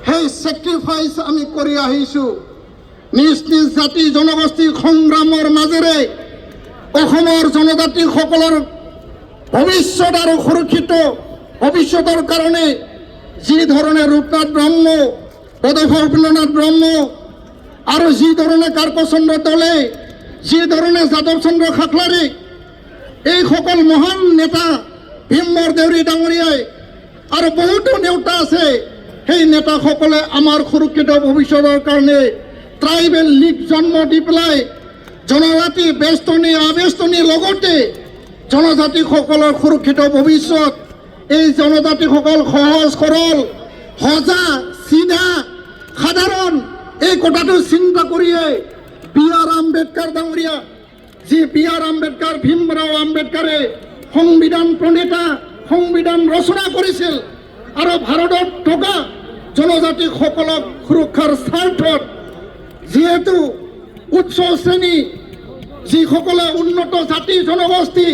সেই ছেক্ৰিফাইচ আমি কৰি আহিছোঁ। নিজ নিজ জাতি জনগোষ্ঠী সংগ্ৰামৰ মাজেৰে অসমৰ জনজাতিসকলৰ ভৱিষ্যত আৰু সুৰক্ষিত ভৱিষ্যতৰ কাৰণে যি ধৰণে ৰূপনাথ ব্ৰহ্ম, পদভূপেন্দ্ৰনাথ ব্ৰহ্ম আৰু যি ধৰণে কাৰ্পচন্দ্ৰ দলে, যি ধৰণে যাদৱ চন্দ্ৰ খাকলাৰী, এইসকল মহান নেতা ভীমবৰ দেউৰী ডাঙৰীয়াই আৰু বহুতো নেতা আছে, সেই নেতাসকলে আমাৰ সুৰক্ষিত ভৱিষ্যতৰ কাৰণে ট্ৰাইবেল লীগ জন্ম দি পেলাই জনজাতি বেষ্টনী আবেষ্টনীৰ লগতে জনজাতিসকলৰ সুৰক্ষিত ভৱিষ্যত, এই জনজাতিসকল সহজ সৰল সজা চিধা সাধাৰণ, এই কথাটো চিন্তা কৰিয়ে B.R. আম্বেদকাৰ ডাঙৰীয়া, যি B.R. আম্বেদকাৰ ভীমৰাও আম্বেদকাৰে সংবিধান প্ৰণেতা, সংবিধান ৰচনা কৰিছিল আৰু ভাৰতত থকা জনজাতিসকলক সুৰক্ষাৰ স্বাৰ্থত যিহেতু উচ্চ শ্ৰেণী যিসকলে উন্নত জাতি জনগোষ্ঠী